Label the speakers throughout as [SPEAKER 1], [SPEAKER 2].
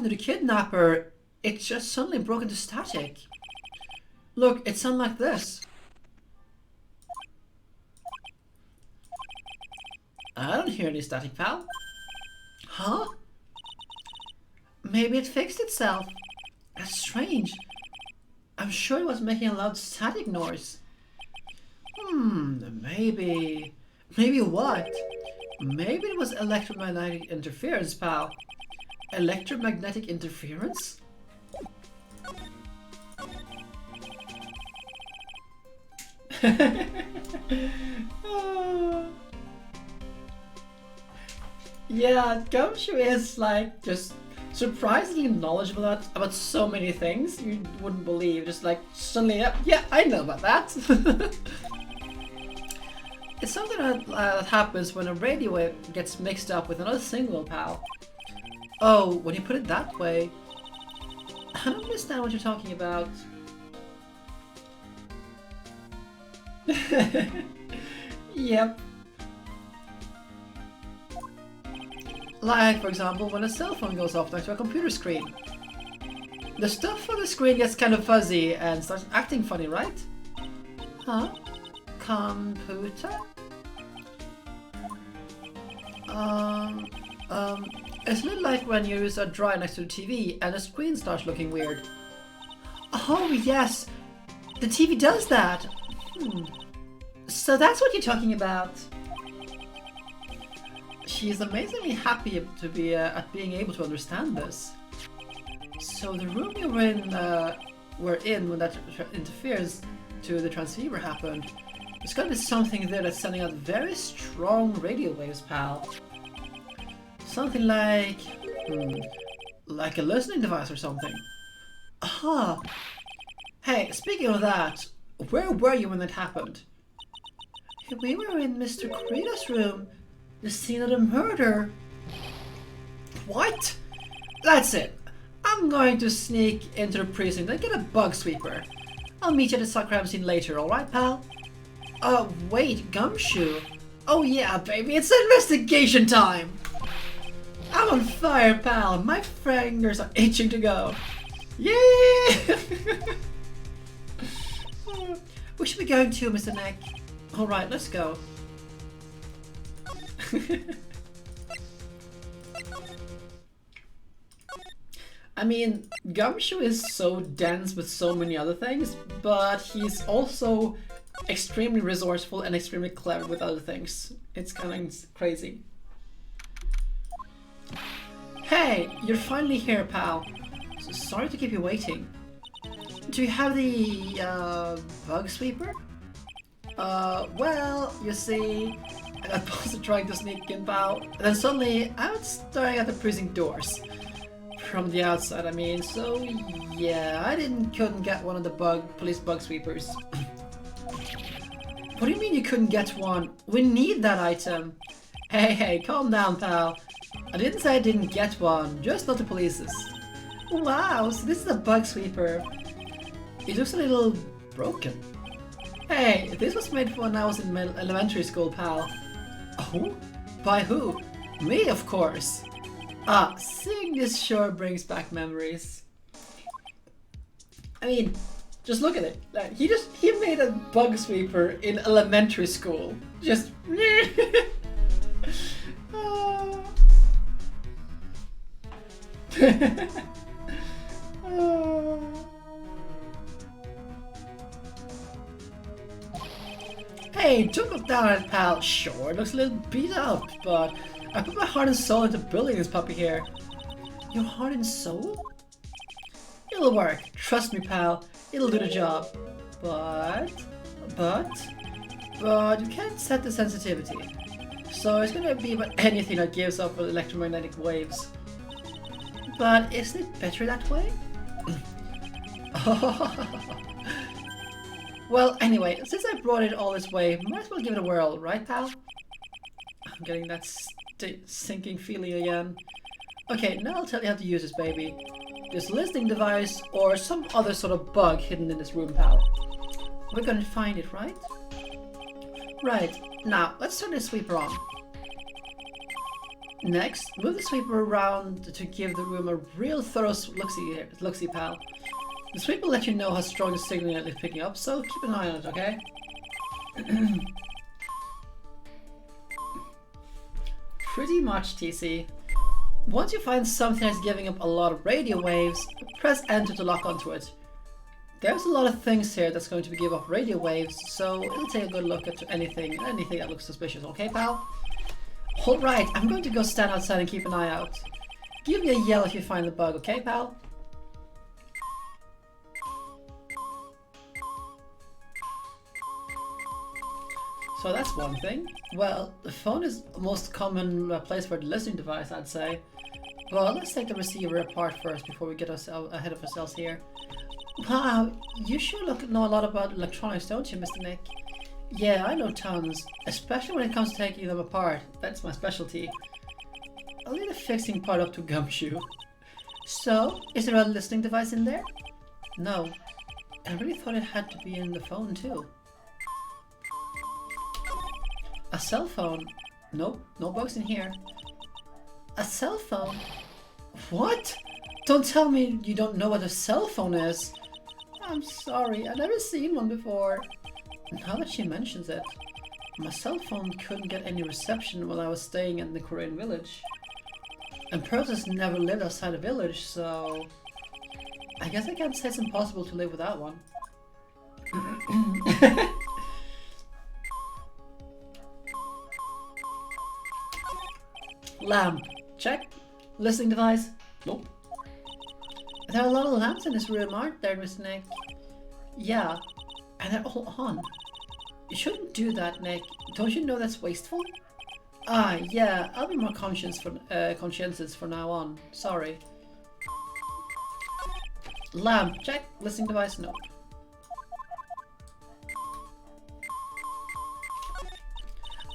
[SPEAKER 1] To the kidnapper, it just suddenly broke into static. Look, it sounded like this. I don't hear any static, pal. Huh? Maybe it fixed itself. That's strange. I'm sure it was making a loud static noise. Maybe... Maybe what? Maybe it was electromagnetic interference, pal. Electromagnetic interference? Yeah, Gumshoe is like just surprisingly knowledgeable about so many things you wouldn't believe. Just like suddenly, yeah, I know about that. It's something that happens when a radio wave gets mixed up with another signal, pal. Oh, when you put it that way, I don't understand what you're talking about. Yep. Like, for example, when a cell phone goes off next to a computer screen. The stuff on the screen gets kind of fuzzy and starts acting funny, right? Huh? Computer? It's a little like when you use a dryer next to the TV and the screen starts looking weird. Oh, yes! The TV does that! So that's what you're talking about. She's amazingly happy to be at being able to understand this. So the room you were in when that interference to the transceiver happened, there's gotta be something there that's sending out very strong radio waves, pal. Something like a listening device or something. Aha! Hey, speaking of that, where were you when that happened? We were in Mr. Kreda's room. The scene of the murder. What? That's it. I'm going to sneak into the precinct and get a bug sweeper. I'll meet you at the crime scene later, alright, pal? Wait, Gumshoe. Oh yeah, baby, it's investigation time! I'm on fire, pal. My fingers are itching to go. Yeah! We should be going too, Mr. Neck. Alright, let's go. I mean, Gumshoe is so dense with so many other things, but he's also extremely resourceful and extremely clever with other things. It's kind of crazy. Hey, you're finally here, pal. So sorry to keep you waiting. Do you have the bug sweeper? Well, you see, I was trying to sneak in, pal, and then suddenly I was staring at the precinct doors. From the outside, I mean, so yeah, I couldn't get one of the police bug sweepers. What do you mean you couldn't get one? We need that item. Hey, calm down, pal. I didn't say I didn't get one, just not the police's. Wow, so this is a bug sweeper. It looks a little broken. Hey, this was made when I was in elementary school, pal. Oh? By who? Me, of course. Ah, seeing this sure brings back memories. I mean, just look at it. Like, he made a bug sweeper in elementary school. Just Hey, don't look down at it, pal. Sure, it looks a little beat up, but I put my heart and soul into building this puppy here. Your heart and soul? It'll work. Trust me, pal. It'll do the job. But you can't set the sensitivity. So it's gonna be about anything that gives off electromagnetic waves. But isn't it better that way? Well, anyway, since I brought it all this way, might as well give it a whirl, right, pal? I'm getting that sinking feeling again. Okay, now I'll tell you how to use this baby. This listening device or some other sort of bug hidden in this room, pal. We're gonna find it, right? Right. Now, let's turn this sweeper on. Next, move the sweeper around to give the room a real thorough look-see, pal. The sweeper will let you know how strong the signal is picking up, so keep an eye on it, okay? Pretty much, TC. Once you find something that's giving up a lot of radio waves, press enter to lock onto it. There's a lot of things here that's going to give off radio waves, so it'll take a good look at anything that looks suspicious, okay, pal? Alright, I'm going to go stand outside and keep an eye out. Give me a yell if you find the bug, okay, pal? So that's one thing. Well, the phone is the most common place for the listening device, I'd say. Well, let's take the receiver apart first before we get ahead of ourselves here. Wow, you sure know a lot about electronics, don't you, Mr. Nick? Yeah, I know tons, especially when it comes to taking them apart. That's my specialty. I'll leave the fixing part up to Gumshoe. So, is there a listening device in there? No. I really thought it had to be in the phone too. A cell phone? Nope, no bugs in here. A cell phone? What? Don't tell me you don't know what a cell phone is. I'm sorry, I've never seen one before. Now that she mentions it, my cell phone couldn't get any reception while I was staying in the Korean village. And Pearls has never lived outside the village, so I guess I can't say it's impossible to live without one. Lamp. Check. Listening device. Nope. There are a lot of lamps in this room, aren't there, Mr. Nick? Yeah. And they're all on. You shouldn't do that, Nick. Don't you know that's wasteful? Ah, yeah. I'll be more conscientious for now on. Sorry. Lamp. Check. Listening device. Nope.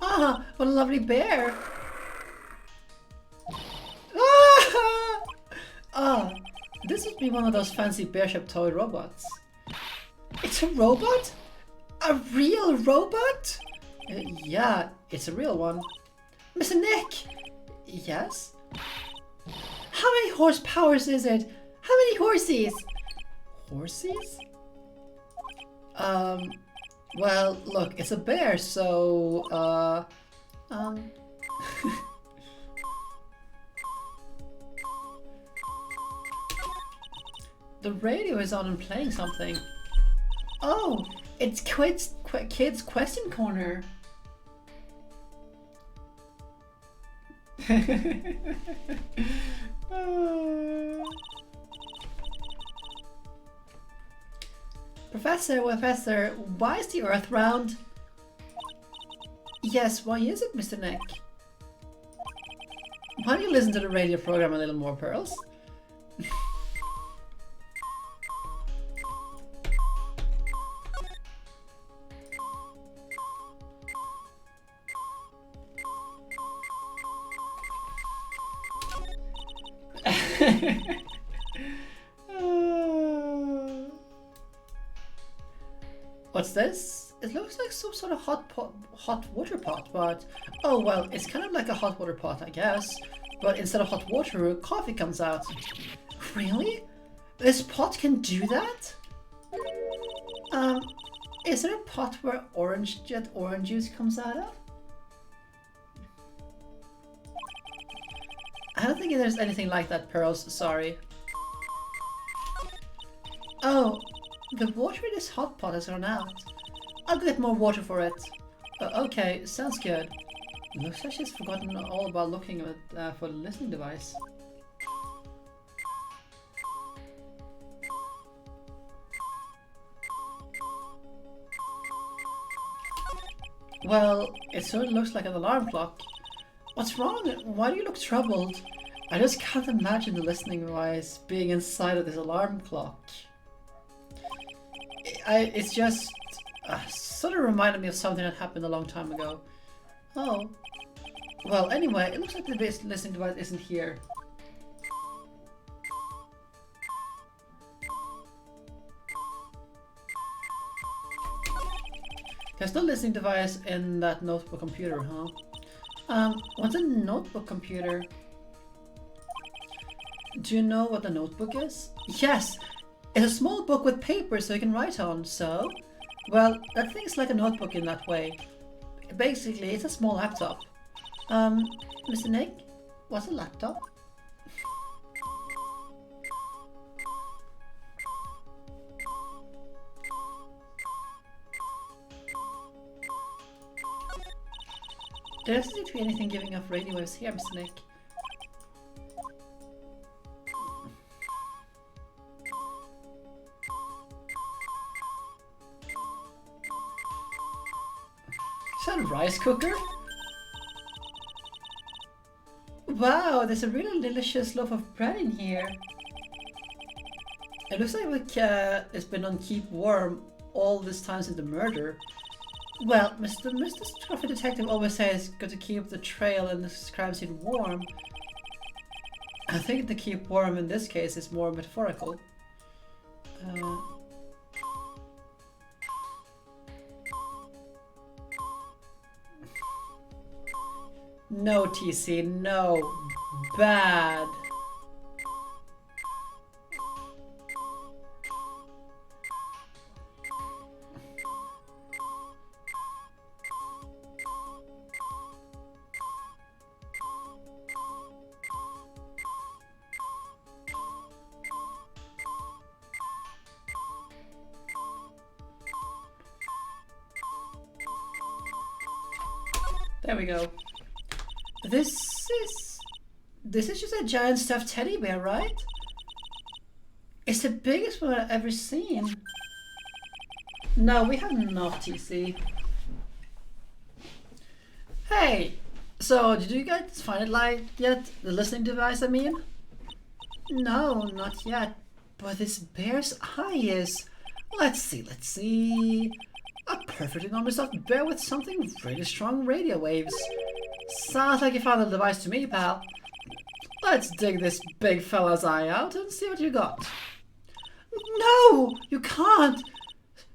[SPEAKER 1] Ah, what a lovely bear. Ah, this must be one of those fancy bear-shaped toy robots. It's a robot? A real robot? Yeah, it's a real one. Mr. Nick! Yes? How many horsepowers is it? How many horses? Horses? Well, look, it's a bear, so, The radio is on and playing something. Oh, it's Kids Question Corner. Professor, why is the Earth round? Yes, why is it, Mr. Nick? Why don't you listen to the radio program a little more, Pearls? What's this? It looks like some sort of hot water pot, but oh well, it's kind of like a hot water pot, I guess. But instead of hot water, coffee comes out. Really? This pot can do that? Is there a pot where orange juice comes out of? I don't think there's anything like that, Pearls. Sorry. Oh, the water in this hot pot has run out. I'll get more water for it. Okay, sounds good. Looks like she's forgotten all about looking at for the listening device. Well, it sort of looks like an alarm clock. What's wrong? Why do you look troubled? I just can't imagine the listening device being inside of this alarm clock. It's just sort of reminded me of something that happened a long time ago. Oh. Well, anyway, it looks like the listening device isn't here. There's no listening device in that notebook computer, huh? What's a notebook computer? Do you know what a notebook is? Yes! It's a small book with paper so you can write on, so... Well, that thing's like a notebook in that way. Basically, it's a small laptop. Mr. Nick, what's a laptop? There doesn't seem to be anything giving off radio waves here, Mr. Nick. Is that a rice cooker? Wow, there's a really delicious loaf of bread in here. It looks like it's been on keep warm all this time since the murder. Well, Mr. Scruffy Detective always says got to keep the trail and the crime scene warm. I think the keep warm in this case is more metaphorical. No, TC, no. Bad. There we go. This is just a giant stuffed teddy bear, right? It's the biggest one I've ever seen. No, we have not, TC. Hey, so did you guys find it yet? The listening device, I mean? No, not yet. But this bear's eye is... Let's see. A perfectly normal stuffed bear with something really strong radio waves. Sounds like you found the device to me, pal. Let's dig this big fella's eye out and see what you got. No, you can't.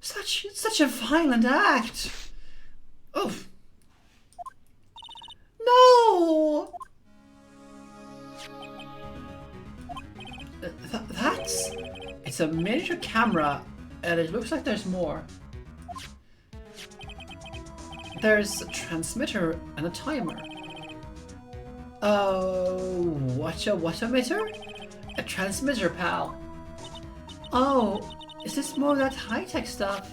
[SPEAKER 1] Such a violent act. Oof. No. It's a miniature camera, and it looks like there's more. There's a transmitter and a timer. What a meter? A transmitter, pal. Oh, is this more of that high-tech stuff?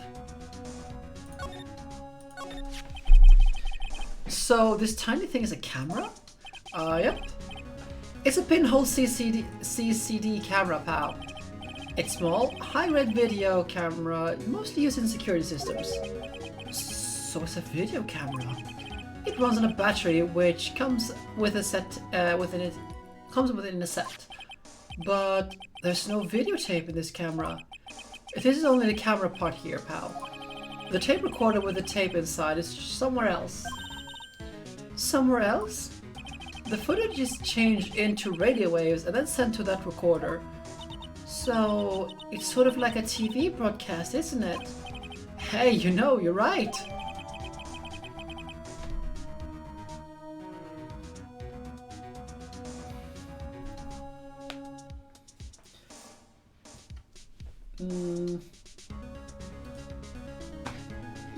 [SPEAKER 1] So this tiny thing is a camera? Yep. It's a pinhole CCD camera, pal. It's small, high-res video camera, mostly used in security systems. So it's a video camera. It runs on a battery which comes with a set within a set. But there's no videotape in this camera. This is only the camera part here, pal. The tape recorder with the tape inside is somewhere else. Somewhere else? The footage is changed into radio waves and then sent to that recorder. So it's sort of like a TV broadcast, isn't it? Hey, you know, you're right.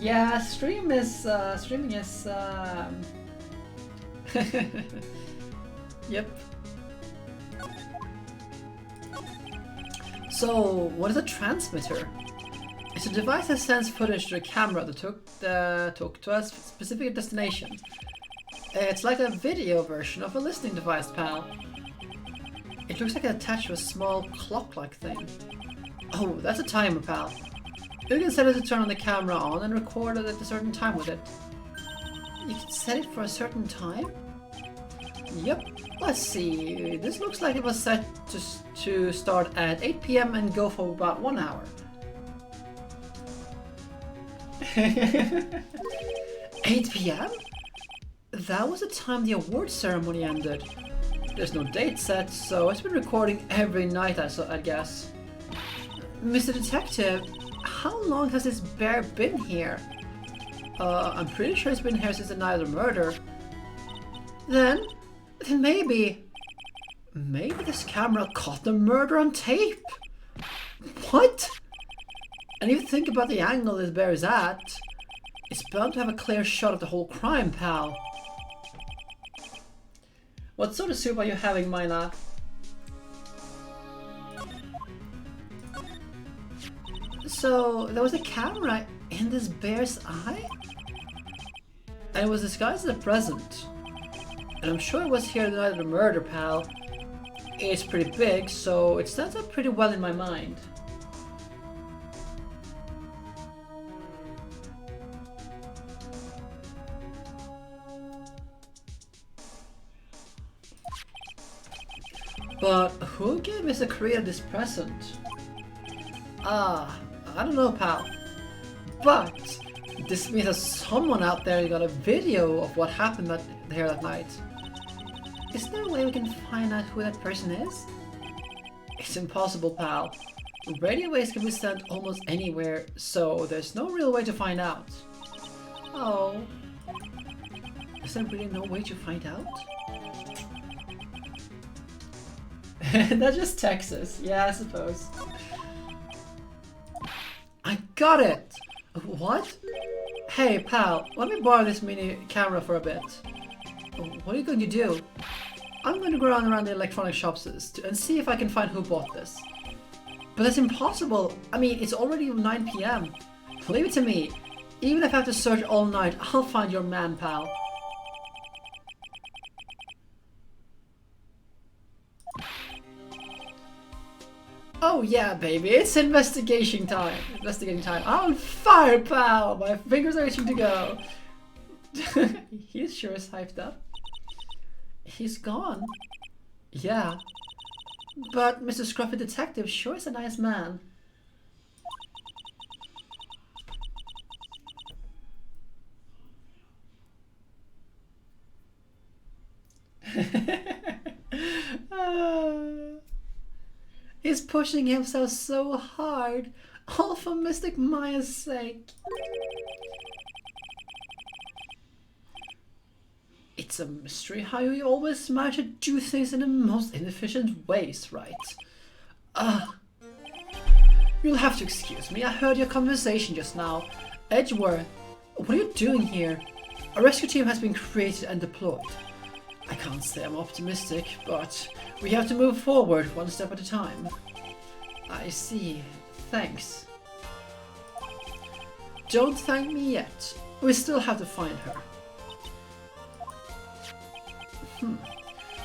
[SPEAKER 1] Yeah, streaming is yep. So, what is a transmitter? It's a device that sends footage to a camera that took to a specific destination. It's like a video version of a listening device, pal. It looks like it's attached to a small clock-like thing. Oh, that's a timer, pal. You can set it to turn on the camera on and record it at a certain time with it. You can set it for a certain time? Yep. Let's see. This looks like it was set to start at 8 PM and go for about 1 hour. 8 PM? That was the time the award ceremony ended. There's no date set, so it's been recording every night, I guess. Mr. Detective, how long has this bear been here? I'm pretty sure it's been here since the night of the murder. Then maybe this camera caught the murder on tape. What? And if you think about the angle this bear is at, it's bound to have a clear shot of the whole crime, pal. What sort of soup are you having, Mina? So, there was a camera in this bear's eye? And it was disguised as a present. And I'm sure it was here the night of the murder, pal. It's pretty big, so it stands up pretty well in my mind. But who gave Mr. Korea this present? I don't know, pal. But this means that someone out there got a video of what happened there that night. Is there a way we can find out who that person is? It's impossible, pal. Radio waves can be sent almost anywhere, so there's no real way to find out. Oh. Is there really no way to find out? That's just Texas. Yeah, I suppose. I got it! What? Hey, pal, let me borrow this mini camera for a bit. What are you going to do? I'm going to go around the electronic shops and see if I can find who bought this. But that's impossible. I mean, it's already 9 PM. Leave it to me. Even if I have to search all night, I'll find your man, pal. Oh yeah, baby, it's investigating time. I'm on fire, pal. My fingers are itching to go. He sure is hyped up. He's gone. Yeah. But Mr. Scruffy Detective sure is a nice man. He's pushing himself so hard, all for Mystic Maya's sake. It's a mystery how you always manage to do things in the most inefficient ways, right? You'll have to excuse me, I heard your conversation just now. Edgeworth, what are you doing here? A rescue team has been created and deployed. I can't say I'm optimistic, but we have to move forward one step at a time. I see. Thanks. Don't thank me yet. We still have to find her.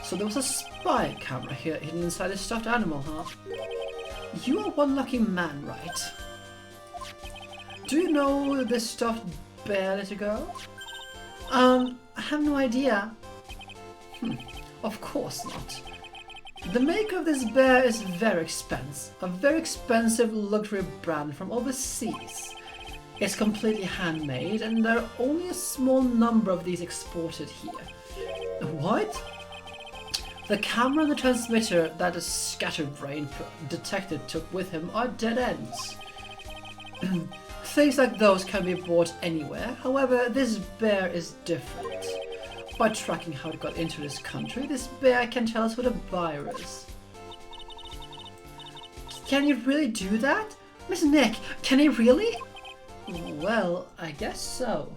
[SPEAKER 1] So there was a spy camera here hidden inside a stuffed animal, huh? You are one lucky man, right? Do you know this stuffed bear, little girl? I have no idea. Of course not. The maker of this bear is very expensive. A very expensive luxury brand from overseas. It's completely handmade and there are only a small number of these exported here. What? The camera and the transmitter that a scatterbrain detective took with him are dead ends. Things like those can be bought anywhere, however this bear is different. By tracking how it got into this country, this bear can tell us who the buyer is. Can you really do that? Miss Nick, can he really? Well, I guess so.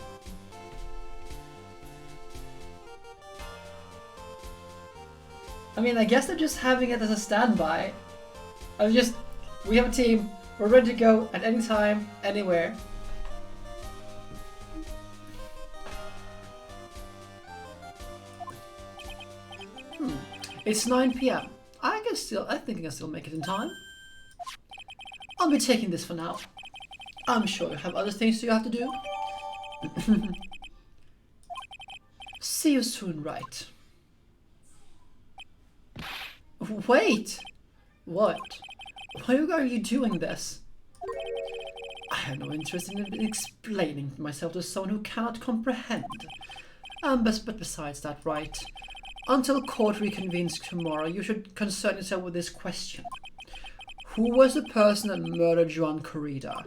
[SPEAKER 1] I mean, I guess they're just having it as a standby. We have a team, we're ready to go at any time, anywhere. It's 9 PM. I think I can still make it in time. I'll be taking this for now. I'm sure you have other things you have to do. See you soon, Wright. Wait! What? Why are you doing this? I have no interest in explaining myself to someone who cannot comprehend. But besides that, Wright, until court reconvenes tomorrow, you should concern yourself with this question. Who was the person that murdered Juan Corrida?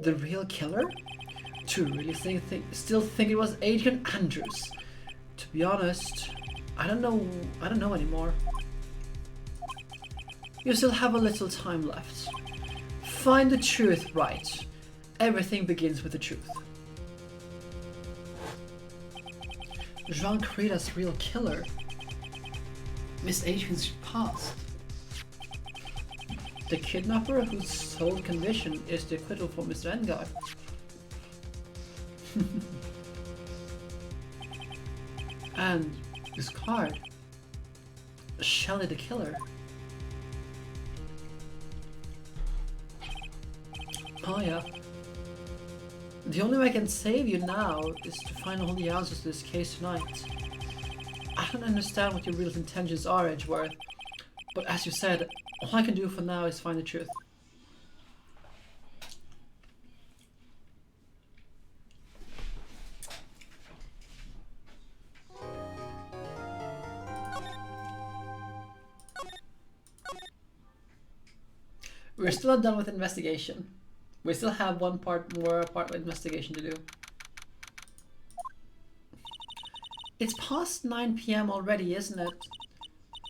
[SPEAKER 1] The real killer? Do you really still think it was Adrian Andrews? To be honest, I don't know anymore. You still have a little time left. Find the truth, Wright. Everything begins with the truth. Jean Creda's real killer. Miss Adrian's past. The kidnapper whose sole condition is the acquittal for Mr. Engarde. And this card. Shelley the killer. Oh yeah. The only way I can save you now is to find all the answers to this case tonight. I don't understand what your real intentions are, Edgeworth, but as you said, all I can do for now is find the truth. We're still not done with investigation. We still have one more part of investigation to do. It's past 9 PM already, isn't it?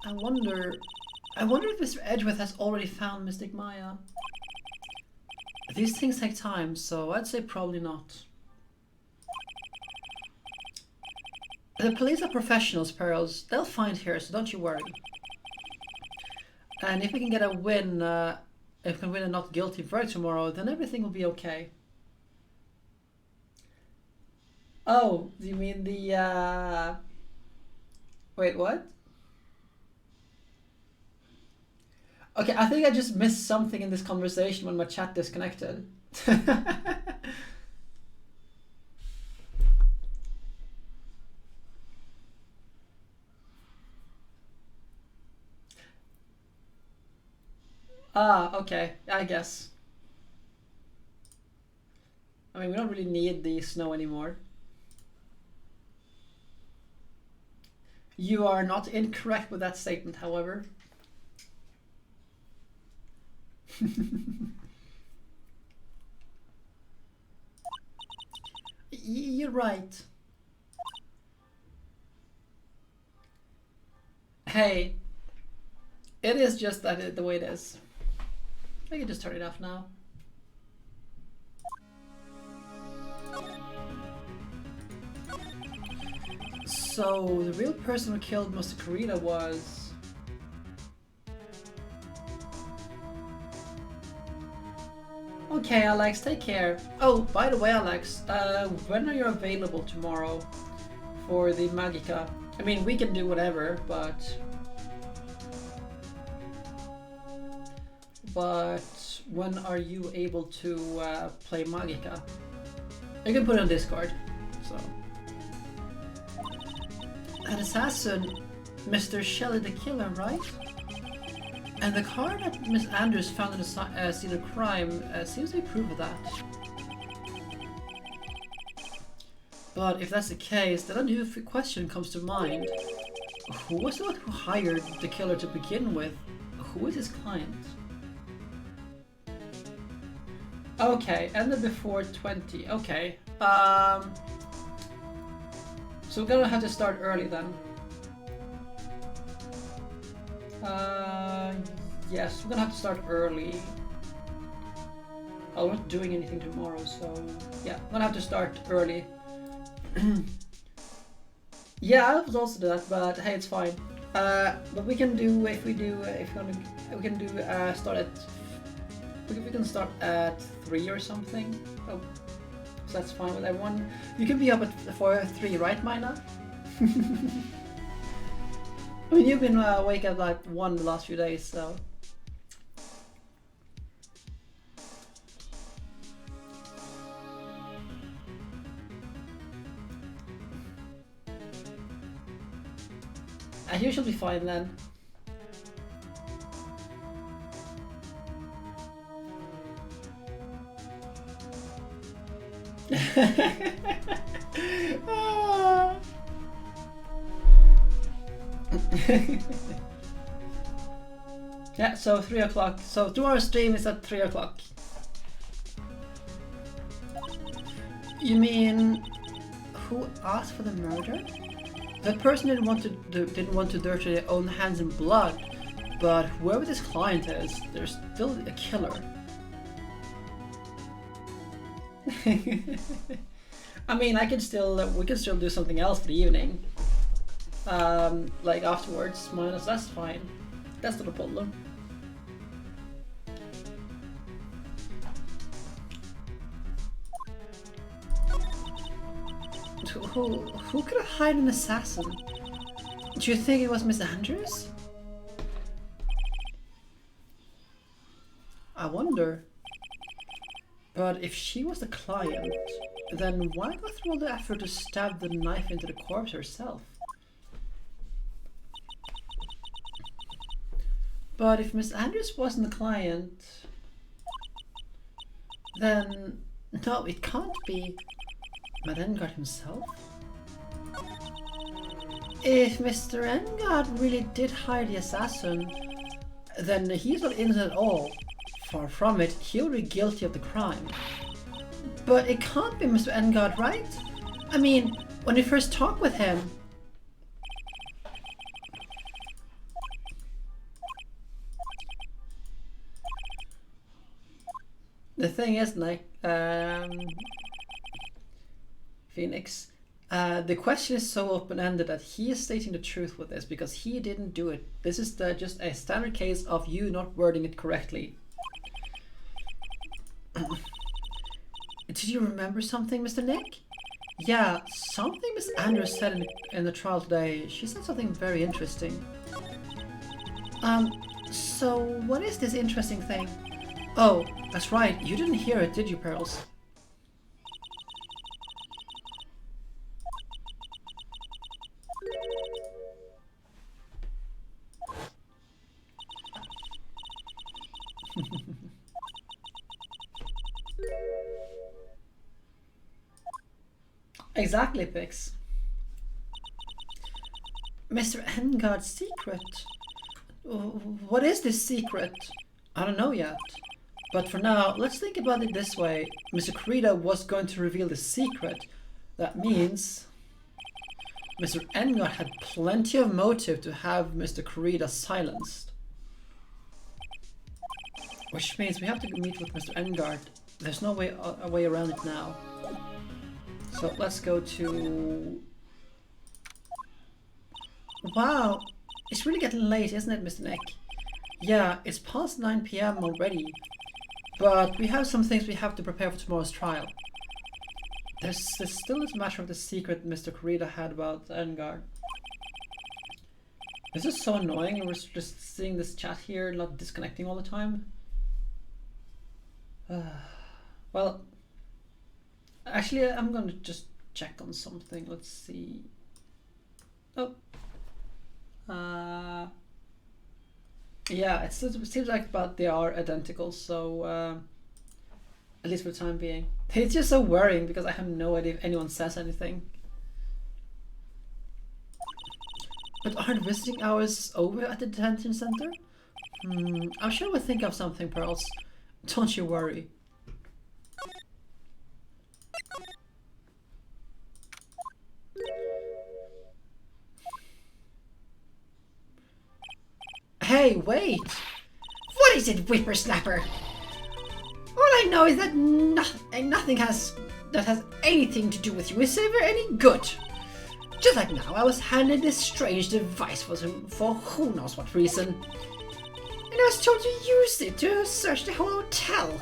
[SPEAKER 1] I wonder if Mr. Edgeworth has already found Mystic Maya. These things take time, so I'd say probably not. The police are professionals, Pearls. They'll find her, so don't you worry. And if we can get a win, if we can win a not guilty verdict tomorrow, then everything will be okay. Oh, do you mean the, wait, what? Okay, I think I just missed something in this conversation when my chat disconnected. Ah, okay, I guess. I mean, we don't really need the snow anymore. You are not incorrect with that statement, however. You're right. Hey, it is just the way it is. I can just turn it off now. So the real person who killed Mr. Kurita was... Okay, Alex, take care. Oh, by the way, Alex, when are you available tomorrow for the Magica? I mean, we can do whatever, but when are you able to play Magica? You can put it on Discord, so. An assassin, Mr. Shelley the killer, right? And the car that Miss Andrews found in the scene of crime seems to be proof of that. But if that's the case, then a new question comes to mind. Who was the one who hired the killer to begin with? Who is his client? Okay, ended before 20. Okay. So we're gonna have to start early then. Yes, we're gonna have to start early. Oh, we're not doing anything tomorrow, so yeah, I'm gonna have to start early. Yeah, I was also do that, but hey, it's fine. But we can do we can start at 3 or something. Oh, so that's fine with everyone. You can be up for 3, right, Mina? I mean, you've been awake at like 1 the last few days, so. You should be fine then. Yeah, so 3 o'clock. So tomorrow's stream is at 3 o'clock. You mean who asked for the murder? That person didn't want to dirty their own hands in blood, but whoever this client is, they're still a killer. I mean, we can still do something else for the evening. Like afterwards, minus, that's fine. That's not a problem. Who could have hired an assassin? Do you think it was Miss Andrews? I wonder. But if she was the client, then why go through all the effort to stab the knife into the corpse herself? But if Miss Andrews wasn't the client, then no, it can't be Matt Engarde himself. If Mr. Engarde really did hire the assassin, then he's not innocent at all. Far from it, he'll be guilty of the crime. But it can't be Mr. Engarde, right? I mean, when we first talked with him... The thing is, like, Phoenix, the question is so open-ended that he is stating the truth with this because he didn't do it. This is just a standard case of you not wording it correctly. Did you remember something, Mr. Nick? Yeah, something Miss Andrews said in the trial today. She said something very interesting. So what is this interesting thing? Oh, that's right. You didn't hear it, did you, Pearls? Exactly, Pix. Mr. Engarde's secret? What is this secret? I don't know yet. But for now, let's think about it this way. Mr. Kurita was going to reveal the secret. That means Mr. Engarde had plenty of motive to have Mr. Kurita silenced. Which means we have to meet with Mr. Engarde. There's no way a way around it now. So let's go to... Wow, it's really getting late, isn't it, Mr. Nick? Yeah, it's past 9 PM already. But we have some things we have to prepare for tomorrow's trial. There's still this matter of the secret Mr. Kurita had about Engarde. This is so annoying. We're just seeing this chat here, not disconnecting all the time. Well, actually, I'm gonna just check on something. Let's see. Oh. Yeah, it seems like about they are identical, so at least for the time being. It's just so worrying because I have no idea if anyone says anything. But aren't visiting hours over at the detention center? I'm sure we'll think of something, Pearls. Don't you worry. Hey, wait!
[SPEAKER 2] What is it, whippersnapper? All I know is that nothing that has anything to do with you is ever any good. Just like now, I was handed this strange device for who knows what reason. And I was told to use it to search the whole hotel.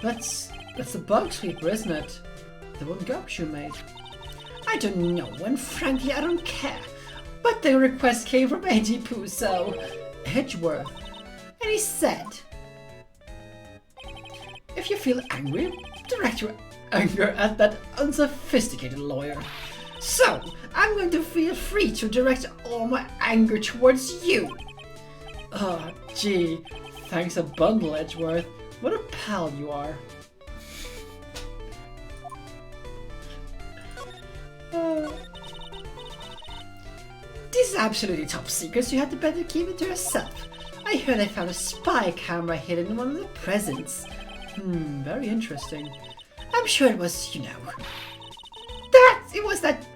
[SPEAKER 1] That's the bug sweeper, isn't it? The one Gumshoe made.
[SPEAKER 2] I don't know, and frankly, I don't care. But the request came from A.G. Pooh, so...
[SPEAKER 1] Edgeworth.
[SPEAKER 2] And he said, if you feel angry, direct your anger at that unsophisticated lawyer. So, I'm going to feel free to direct all my anger towards you.
[SPEAKER 1] Oh, gee. Thanks a bundle, Edgeworth. What a pal you are.
[SPEAKER 2] This is absolutely top secret, so you had to better keep it to yourself. I heard I found a spy camera hidden in one of the presents.
[SPEAKER 1] Very interesting.
[SPEAKER 2] I'm sure it was, you know... It was that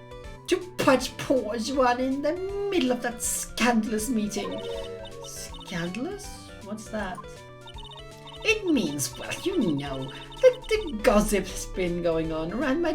[SPEAKER 2] but pours one in the middle of that scandalous meeting.
[SPEAKER 1] Scandalous? What's that?
[SPEAKER 2] It means, well, you know, that the gossip's been going on around my